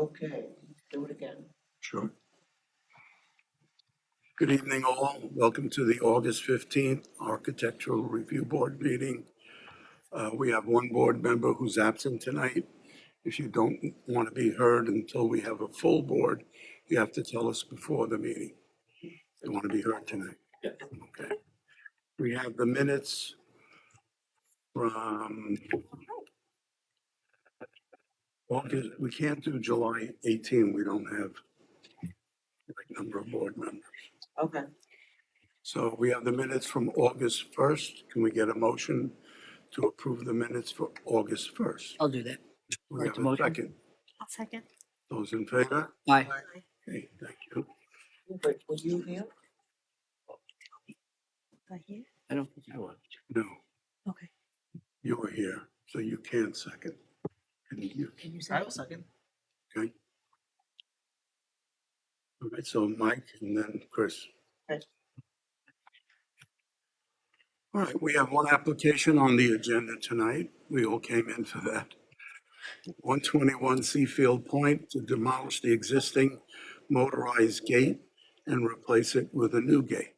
Okay, do it again. Sure. Good evening, all. Welcome to the August 15th Architectural Review Board meeting. We have one board member who's absent tonight. If you don't want to be heard until we have a full board, you have to tell us before the meeting. You want to be heard tonight? Yeah. Okay. We have the minutes from August. We can't do July 18. We don't have the right number of board members. Okay, So we have the minutes from August 1st. Can we get a motion to approve the minutes for August 1st? I'll do that. We Right have to a motion. second. I'll second. Those in favor? Aye. Okay, thank you. but were you here? Right here? I don't think I was. No, Okay. you were here, so you can't second. And you, Can you I second? will second. okay? All right, so Mike and then Chris. Okay. All right, we have one application on the agenda tonight. We all came in for that. 121 Seafield Point to demolish the existing motorized gate and replace it with a new gate.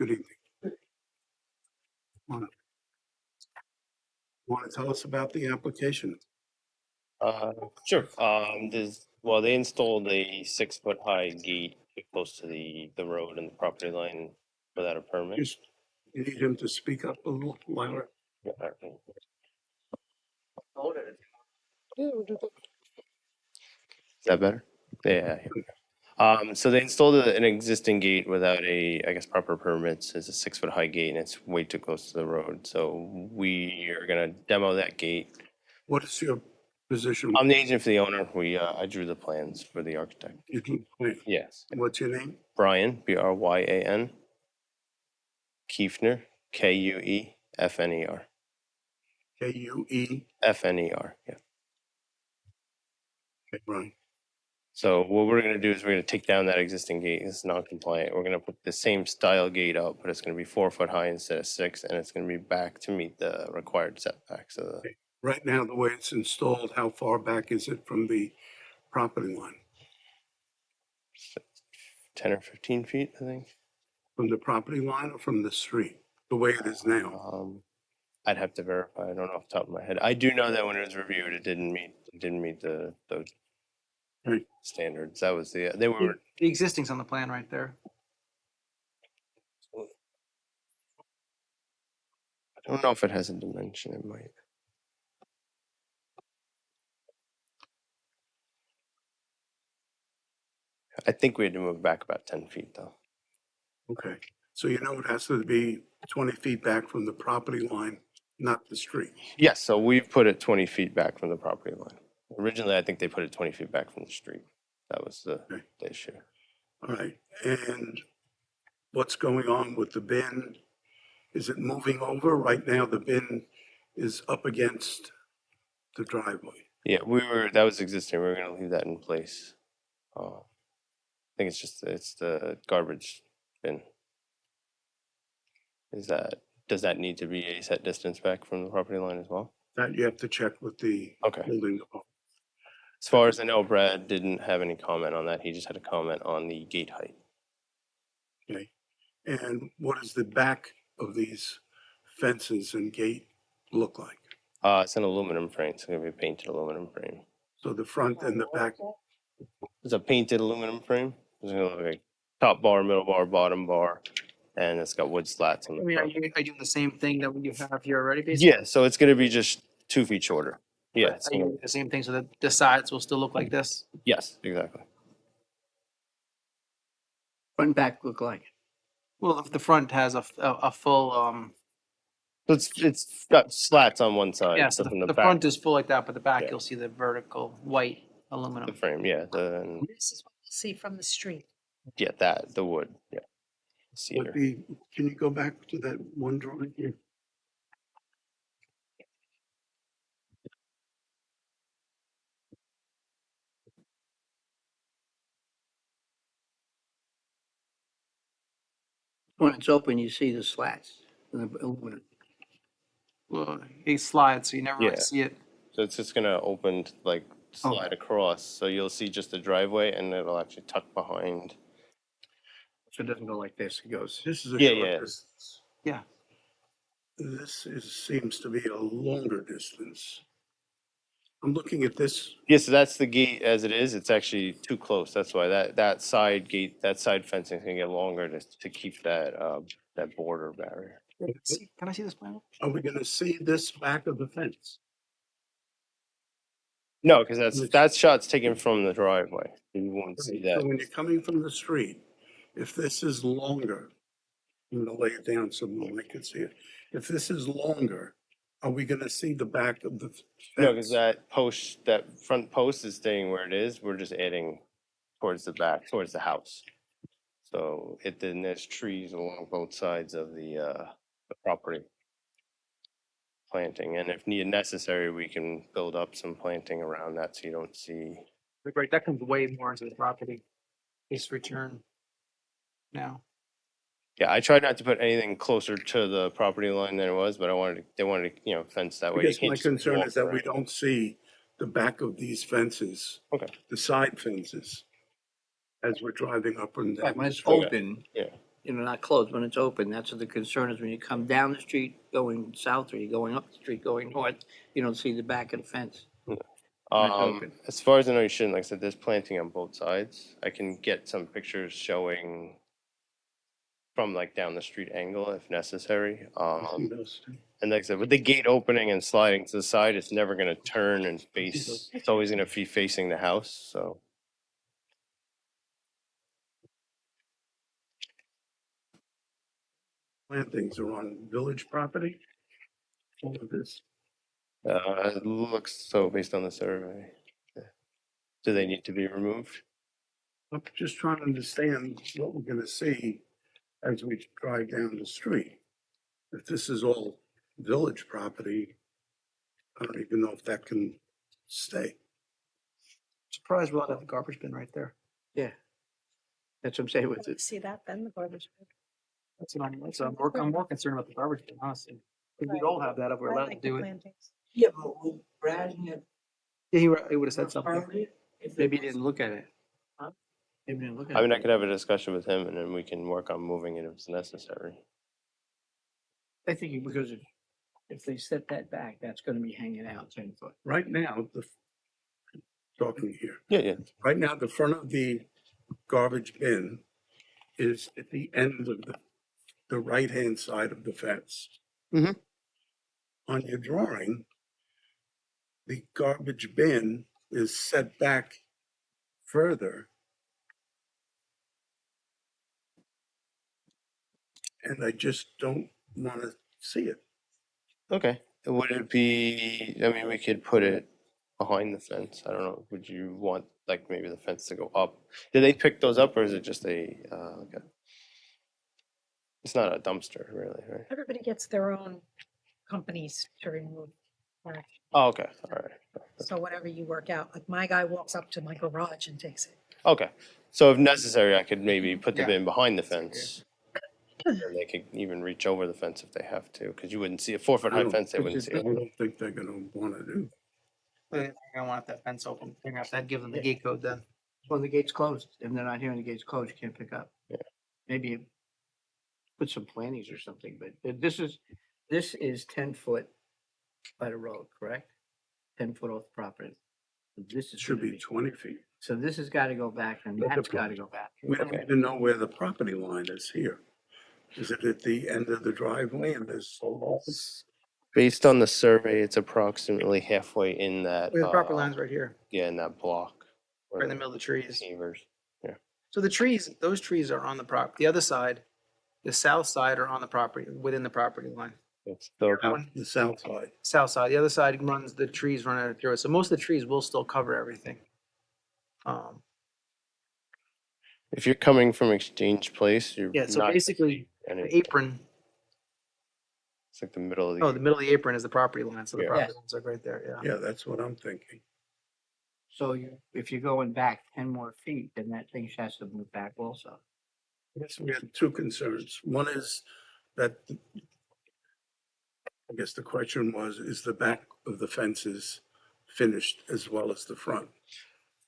Good evening. Want to tell us about the application? Sure. They installed a 6-foot high gate close to the road and the property line without a permit. Just, you need him to speak up a little louder. Yeah, okay. Hold it. Is that better? Yeah. So they installed an existing gate without proper permits. It's a 6-foot high gate and it's way too close to the road. So we are gonna demo that gate. What is your position? I'm the agent for the owner. I drew the plans for the architect. You can plan. Yes. What's your name? Brian, Bryan. Kiefner, Kuefner. K-U-E. FNER, yeah. Okay, Brian. So what we're gonna do is we're gonna take down that existing gate. It's non-compliant. We're gonna put the same style gate up, but it's gonna be 4 foot high instead of 6, and it's gonna be back to meet the required setbacks of the Right now, the way it's installed, how far back is it from the property line? 10 or 15 feet, I think. From the property line or from the street, the way it is now? I'd have to verify. I don't know off the top of my head. I do know that when it was reviewed, it didn't meet the Right. standards. That was they were. The existing's on the plan right there. I don't know if it has a dimension. It might. I think we had to move back about 10 feet though. Okay, so you know it has to be 20 feet back from the property line, not the street. Yes, so we've put it 20 feet back from the property line. Originally, I think they put it 20 feet back from the street. That was the issue. All right, and what's going on with the bin? Is it moving over? Right now, the bin is up against the driveway. Yeah, that was existing. We were gonna leave that in place. I think it's the garbage bin. Does that need to be a set distance back from the property line as well? That you have to check with the Okay. building department. As far as I know, Brad didn't have any comment on that. He just had a comment on the gate height. Okay, and what does the back of these fences and gate look like? It's an aluminum frame. It's gonna be a painted aluminum frame. So the front and the back, It's a painted aluminum frame. It's gonna look like top bar, middle bar, bottom bar, and it's got wood slats on I the mean, are front. you doing the same thing that you have here already, basically? Yeah, so it's gonna be just 2 feet shorter. Yeah. Are you doing the same thing so that the sides will still look like this? Yes, exactly. Front and back look like. Well, if the front has a full, So it's got slats on one side. yeah, so from the back, front is full like that, but the back Yeah. you'll see the vertical white the aluminum. frame, yeah, This is what we'll see from the street. the wood, yeah. what Cedar. can you go back to that one drawing here? When it's open, you see the slats. And the aluminum. Well, it slides, so you never really Yeah. see it. So it's just gonna open like slide across. So you'll see just the driveway and it'll actually tuck behind. So it doesn't go like this, it goes. This is a Yeah, short yeah. distance. Yeah. Seems to be a longer distance. I'm looking at this, Yeah, so that's the gate as it is. It's actually too close. That's why that side gate, that side fencing is gonna get longer to keep that border barrier. Can I see this plan? are we gonna see this back of the fence? No, because that shot's taken from the driveway. You won't see So that. when you're coming from the street, if this is longer, I'm gonna lay it down so no one can see it. If this is longer, are we gonna see the back of the No, because fence? that front post is staying where it is. We're just adding towards the back, towards the house. So then there's trees along both sides of the property planting, and if necessary, we can build up some planting around that so you don't see. Right, that comes way more into the property. This return now. Yeah, I tried not to put anything closer to the property line than it was, but they wanted to, fence that I way. You guess can't my just concern walk is that we around. don't see the back of these fences. Okay. The side fences, as we're driving up and Right, down. when the it's street. open, Yeah. not closed, when it's open, that's what the concern is. When you come down the street going south or you're going up the street going north, you don't see the back of the fence. When it's open. As far as I know, you shouldn't. Like I said, there's planting on both sides. I can get some pictures showing from like down the street angle if necessary. And like I said, with the gate opening and sliding to the side, it's never gonna turn and face, it's always gonna be facing the house, so. Plantings are on village property. All of this. It looks so based on the survey. Yeah. Do they need to be removed? I'm just trying to understand what we're gonna see as we drive down the street. If this is all village property, I don't even know if that can stay. Surprised we don't have the garbage bin right there. Yeah. That's what I'm saying with If you it. see that, then the garbage. bin. I'm more concerned about the garbage bin, honestly. Because we'd all have that if we're I allowed to like the do it. plantings. Yeah, but would Brad have Yeah, he would have said something. confirmed it? If it Maybe he was- didn't look at it. Huh? Maybe he didn't look at it. I mean, I could have a discussion with him and then we can work on moving it if it's necessary. I think because if they set that back, that's gonna be hanging out 10 foot. Right now, talking here, Yeah, yeah. right now, the front of the garbage bin is at the end of the right-hand side of the fence. Mhm. On your drawing, the garbage bin is set back further. And I just don't want to see it. Okay. Would it be, I mean, we could put it behind the fence. I don't know. Would you want like maybe the fence to go up? Did they pick those up or is it just it's not a dumpster really, right? Everybody gets their own companies to remove trash. Oh, okay. All right. So whatever you work out, like my guy walks up to my garage and takes it. Okay. So if necessary, I could maybe put the Yeah. bin behind the fence. And they could even reach over the fence if they have to, because you wouldn't see a 4 foot I high don't fence, they think wouldn't see I it. don't think they're gonna want to do. They're gonna want that fence open. They're gonna have to give them the gate code then. When the gate's closed, and they're not hearing the gate's closed, you can't pick up. Yeah. Maybe put some plantings or something, but this is 10 foot by the road, correct? 10 foot off the property. This It is should gonna be 20 feet. So this has got to go back and That's that's a got to go back. We don't Okay. even know where the property line is here. Is it at the end of the driveway and there's Based on the survey, it's approximately halfway in that, The property line's right here, yeah, in that block. right in the middle of the trees. Pavers. So the trees, those trees are on the the other side, the south side are on the property, within the property line. It's the, the south side? South side, the other side the trees run out through it. So most of the trees will still cover everything. if you're coming from Exchange Place, you're Yeah, so not, basically, and the it's apron, like the middle of the middle of the apron is the property line, so the Yeah. property lines are right there, yeah. Yeah, that's what I'm thinking. So if you're going back 10 more feet, then that thing has to move back also. I guess we had two concerns. One is that, I guess the question was, is the back of the fences finished as well as the front.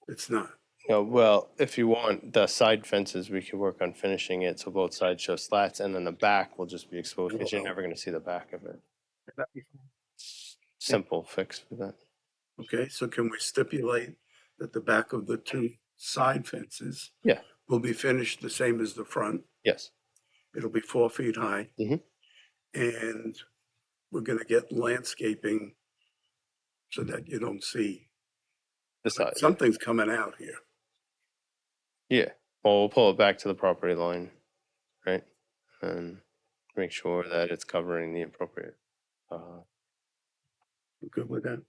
It's not. Well, if you want the side fences, we could work on finishing it so both sides show slats, and then the back will just be exposed because you're never going to see the back of it. That'd be fine. Simple fix for that. Okay, so can we stipulate that the back of the two side fences Yeah. will be finished the same as the front? Yes. It'll be 4 feet high. Mhm. And we're gonna get landscaping so that you don't see, The side. something's coming out here. Yeah. Well, we'll pull it back to the property line, right? And make sure that it's covering the appropriate. You good with that?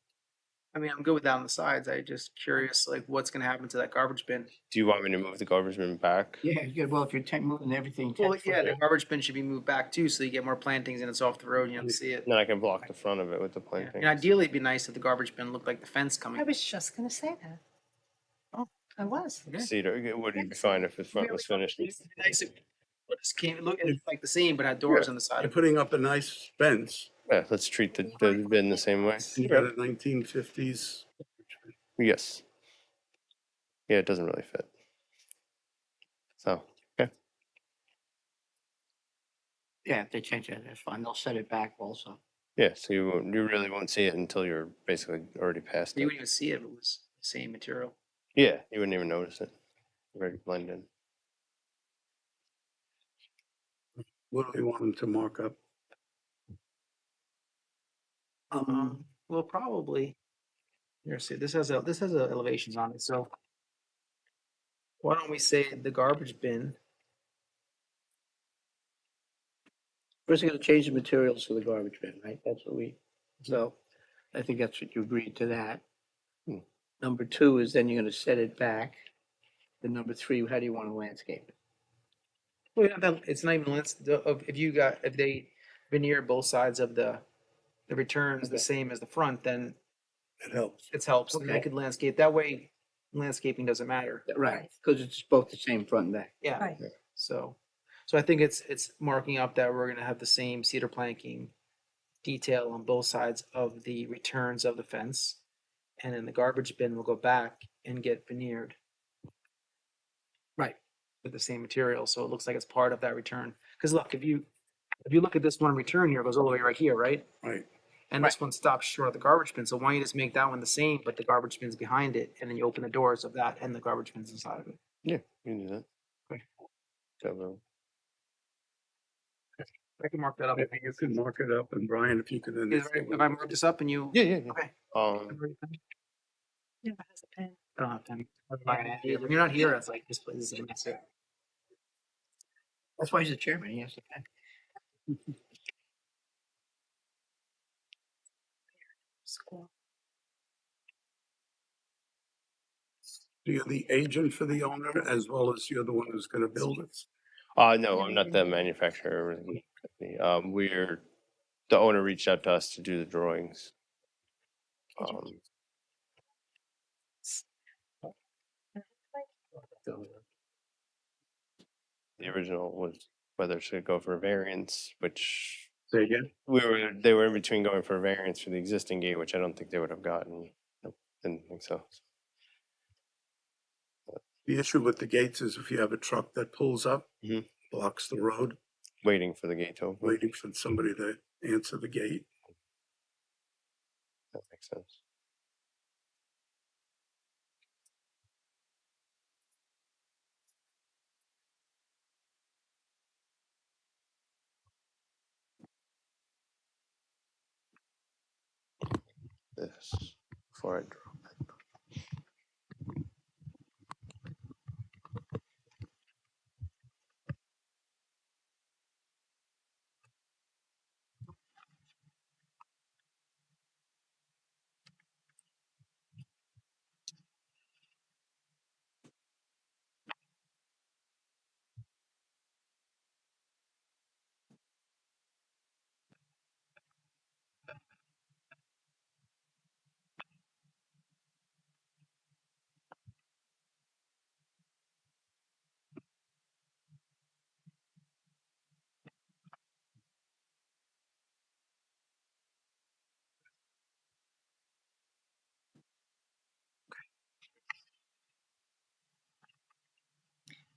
I mean, I'm good with that on the sides. I just curious, like, what's gonna happen to that garbage bin? Do you want me to move the garbage bin back? Yeah, well, if you're moving everything 10 Well, foot. yeah, the garbage bin should be moved back too, so you get more plantings and it's off the road, you don't see it. Then I can block the front of it with the Yeah. plantings. And ideally, it'd be nice if the garbage bin looked like the fence I coming. was just gonna say that. Oh. I was. Okay. Cedar, it would be fine if the front was finished. It'd be nice if it just came, look, it looked like the same, but had doors Yeah. on the side You're of it. putting up a nice fence. Yeah, let's treat the bin the same way. You got a 1950s. Yes. Yeah, it doesn't really fit. So, okay. Yeah, if they change it, that's fine. They'll set it back also. Yeah, so you really won't see it until you're basically already past You it. wouldn't even see it if it was the same material. Yeah, you wouldn't even notice it. Very blend in. What do we want them to mark up? Well, probably. Here, see, this has elevations on it, so. Why don't we say the garbage bin? First, you're gonna change the materials for the garbage bin, right? That's what so I think that's what you agreed to that. Hmm. Number two is then you're gonna set it back. Then number three, how do you want to landscape it? Well, it's not even if they veneer both sides of the returns the Okay. same as the front, then It helps. it helps. And I Okay. could landscape that way. Landscaping doesn't matter. Right, because it's both the same front and back. Yeah. Right. So I think it's marking up that we're gonna have the same cedar planking detail on both sides of the returns of the fence. And then the garbage bin will go back and get veneered. Right. With the same material, so it looks like it's part of that return. Because look, if you look at this one return here, it goes all the way right here, right? Right. And this one stops short of the garbage bin, so why don't you just make that one the same, but the garbage bin's behind it, and then you open the doors of that and the garbage bin's inside of it. Yeah, you can do that. Okay. So, I can mark that up. Maybe you can mark it up, and Brian, if you could. If I mark this up and you. yeah. Okay. Yeah, it has a pen. I don't have time. When you're not here, it's like this place is a mess. That's why he's the chairman. He has to. School. You're the agent for the owner as well as you're the one who's gonna build it. no, I'm not the manufacturer or the company. The owner reached out to us to do the drawings. The original was whether it should go for a variance, which Say again? they were in between going for a variance for the existing gate, which I don't think they would have gotten. Nope, didn't think so. The issue with the gates is if you have a truck that pulls up, Mhm. blocks the road, Waiting for the gate to open. waiting for somebody to answer the gate. That makes sense. This before I drop it.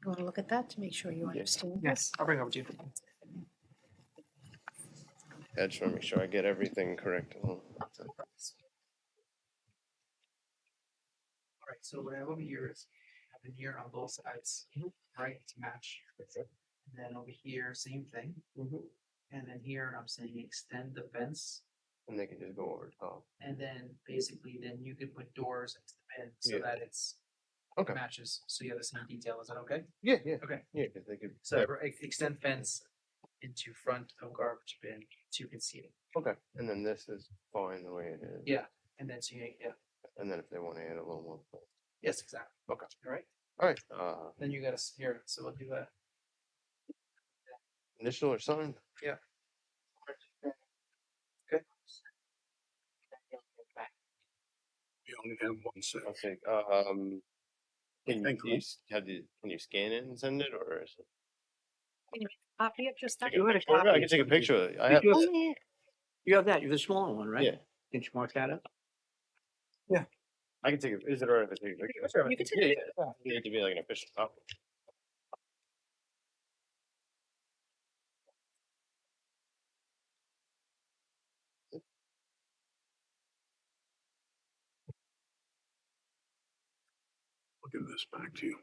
Want to look at that to make sure you understand? Yes, I'll bring it over to you. I just want to make sure I get everything correct. All right, so what I have over here is have an ear on both sides, right, to match. And then over here, same thing. And then here, I'm saying extend the fence, And they can just go over top. and then basically, then you could put doors next to the bin so Yeah. that it's Okay. matches, so you have the same detail. Is that okay? Yeah, yeah. Okay. Yeah, because they could. So extend fence into front of garbage bin to conceding. Okay. And then this is fine the way it is. Yeah, and then so you, yeah, And then if they want to add a little more. yes, exactly. Okay. All right, All right. then you gotta here, so we'll do that. Initial or something? We only have one set. Okay. Can Thank you. can you scan it and send it, or is it? Copy of just that? Take a picture of it? I can take a picture of it. I have. You Oh, have- yeah. You have that, you have the smaller one, right? Yeah. Can you mark that up? I can take a. Is it alright if I take a picture? You can take Yeah, yeah. You need to be like an official copy. I'll give this back to you.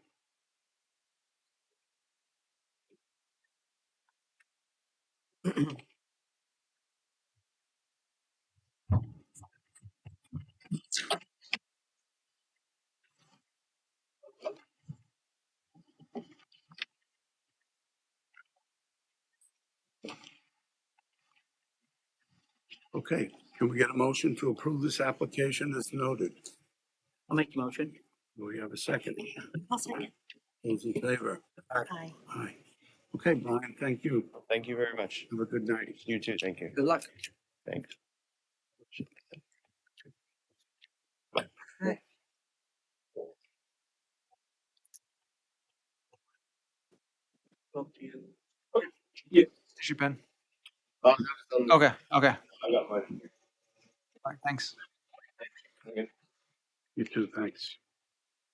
Okay, can we get a motion to approve this application as noted? I'll make the motion. Do we have a second? I'll second. Those in favor? Aye. Aye. Okay, Brian, thank you. Thank you very much. Have a good night. You too. Thank you. Good luck. Thanks. Here's your pen. Okay. Okay, okay. I got mine. All right, thanks. You too, thanks.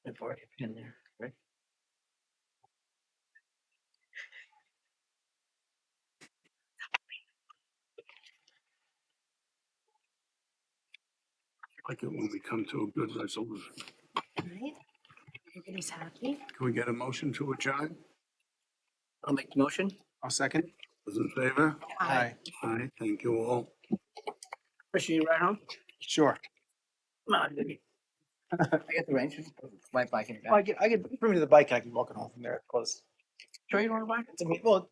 I've already been there, right? Like it when we come to a good resolution. All right. Everybody's happy. Can we get a motion to adjourn? I'll make the motion. I'll second. Those in favor? Aye. Aye, thank you all. Chris, you right home? Sure. No, I didn't. I got the range. My bike in the Well, back. I get bring me to the bike. I can walk it home from there. Close. Sure you don't want to bike? It's a well,